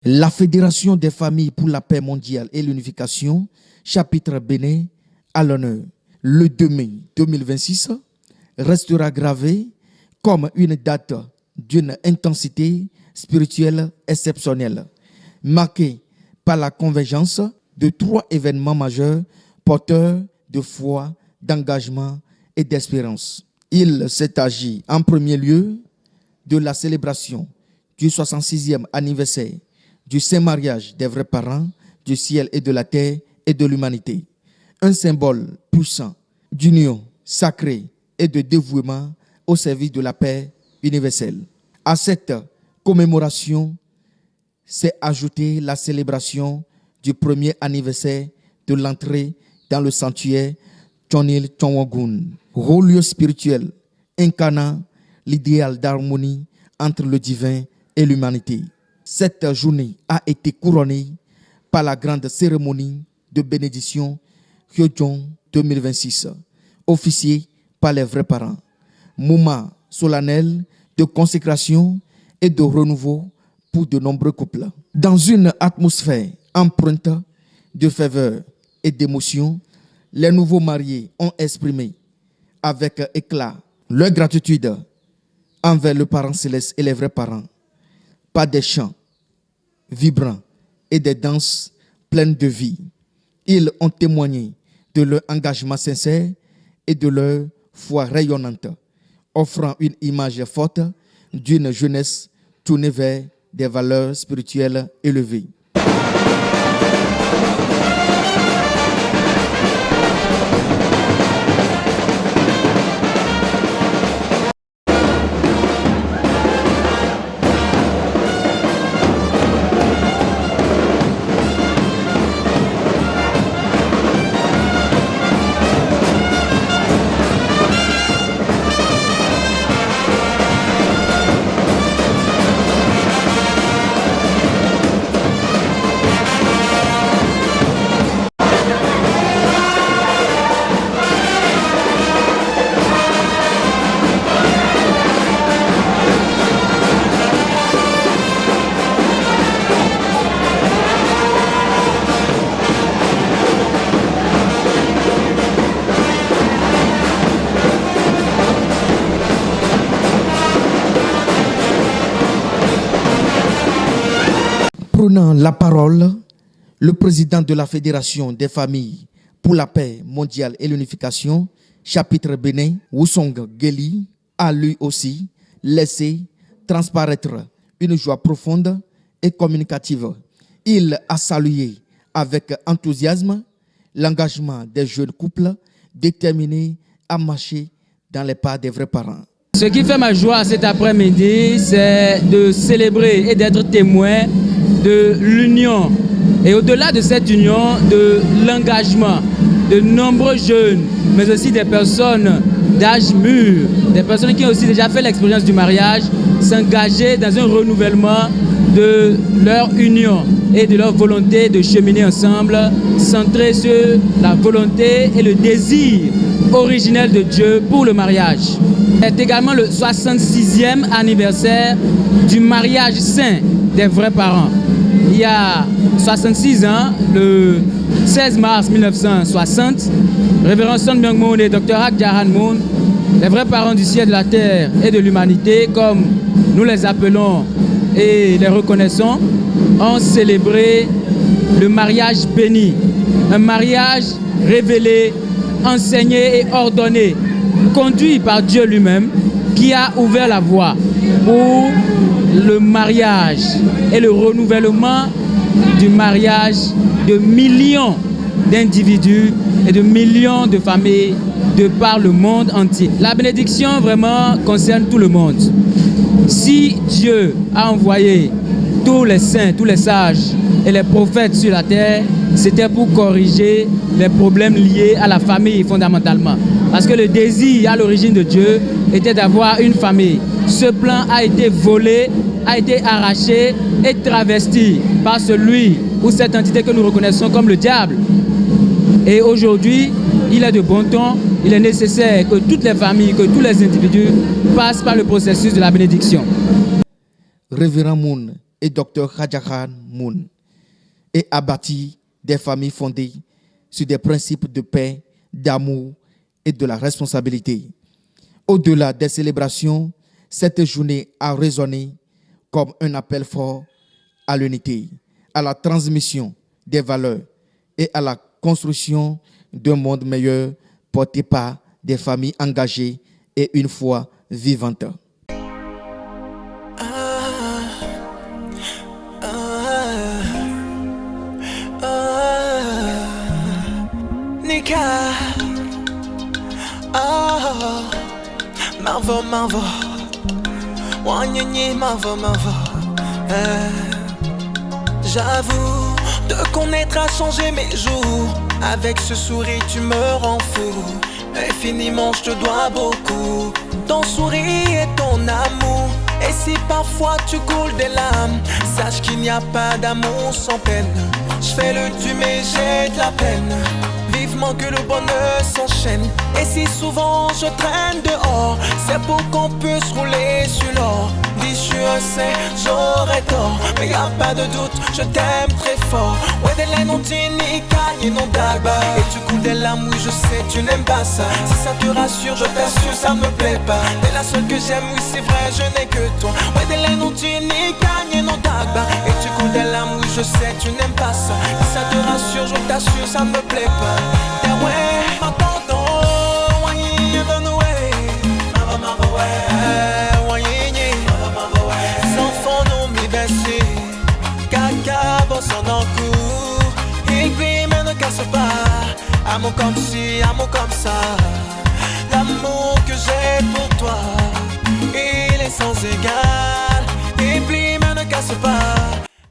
La Fédération des familles pour la paix mondiale et l'unification, chapitre Bénin, à l'honneur. Le 2 mai 2026 restera gravé comme une date d'une intensité spirituelle exceptionnelle, marquée par la convergence de 3 événements majeurs porteurs de foi, d'engagement et d'espérance. Il s'est agi en premier lieu de la célébration du 66e anniversaire du saint mariage des vrais parents du ciel et de la terre et de l'humanité. Un symbole puissant d'union sacrée et de dévouement au service de la paix universelle. À cette commémoration s'est ajoutée la célébration du premier anniversaire de l'entrée dans le sanctuaire Chonil Chonwagun, haut lieu spirituel incarnant l'idéal d'harmonie entre le divin et l'humanité. Cette journée a été couronnée par la grande cérémonie de bénédiction Hyojong 2026, officiée par les vrais parents. Moment solennel de consécration et de renouveau pour de nombreux couples. Dans une atmosphère empreinte de ferveur et d'émotion, les nouveaux mariés ont exprimé avec éclat leur gratitude envers le parent céleste et les vrais parents par des chants vibrants et des danses pleines de vie. Ils ont témoigné de leur engagement sincère et de leur foi rayonnante, offrant une image forte d'une jeunesse tournée vers des valeurs spirituelles élevées. Prenant la parole, le président de la Fédération des familles pour la paix mondiale et l'unification, chapitre Bénin, Wusong Geli, a lui aussi laissé transparaître une joie profonde et communicative. Il a salué avec enthousiasme l'engagement des jeunes couples déterminés à marcher dans les pas des vrais parents. Ce qui fait ma joie cet après-midi, c'est de célébrer et d'être témoin de l'union et au-delà de cette union, de l'engagement de nombreux jeunes, mais aussi des personnes d'âge mûr, des personnes qui ont aussi déjà fait l'expérience du mariage, s'engager dans un renouvellement de leur union et de leur volonté de cheminer ensemble, centré sur la volonté et le désir originel de Dieu pour le mariage. C'est également le 66e anniversaire du mariage saint des vrais parents. Il y a 66 ans, le 16 mars 1960, Révérend Son Myung Moon et Dr Hak Ja Han Moon, les vrais parents du ciel, de la terre et de l'humanité, comme nous les appelons et les reconnaissons, ont célébré le mariage béni, un mariage révélé, enseigné et ordonné, conduit par Dieu lui-même, qui a ouvert la voie pour le mariage et le renouvellement du mariage de millions d'individus et de millions de familles de par le monde entier. La bénédiction vraiment concerne tout le monde. Si Dieu a envoyé tous les saints, tous les sages et les prophètes sur la terre, c'était pour corriger les problèmes liés à la famille fondamentalement. Parce que le désir à l'origine de Dieu était d'avoir une famille. Ce plan a été volé, a été arraché et travesti par celui ou cette entité que nous reconnaissons comme le diable. Et aujourd'hui, il est de bon ton, il est nécessaire que toutes les familles, que tous les individus passent par le processus de la bénédiction. Révérend Moon et Dr Khajahan Moon et a bâti des familles fondées sur des principes de paix, d'amour et de la responsabilité. Au-delà des célébrations, cette journée a résonné comme un appel fort à l'unité, à la transmission des valeurs et à la construction d'un monde meilleur porté par des familles engagées et une foi vivante. Nika, Marvo, Wanyeni, Marvo. J'avoue, te connaître a changé mes jours. Avec ce sourire, tu me rends fou. Infiniment, je te dois beaucoup. Ton sourire et ton amour. Et si parfois tu coules des larmes, sache qu'il n'y a pas d'amour sans peine. Je fais le dû mais j'ai de la peine. Vivement que le bonheur s'enchaîne. Et si souvent je traîne dehors, c'est pour qu'on puisse rouler sur l'or. Dis je suis un saint, j'aurais tort, mais y a pas de doute, je t'aime très fort. Ouais des laines non ni cagne non d'alba. Et tu coules des larmes, oui je sais tu n'aimes pas ça. Si ça te rassure, je t'assure ça me plaît pas. T'es la seule que j'aime, oui c'est vrai je n'ai que toi. Ouais des laines non ni cagne non d'alba. Et tu coules des larmes, oui je sais tu n'aimes pas ça. Si ça te rassure, je t'assure ça me plaît pas. That way, my don't why you run away? Mama way, why you sans fond non mi baisser. Caca bosse en cours. Il grime et ne casse pas. Amour comme ci, amour comme ça.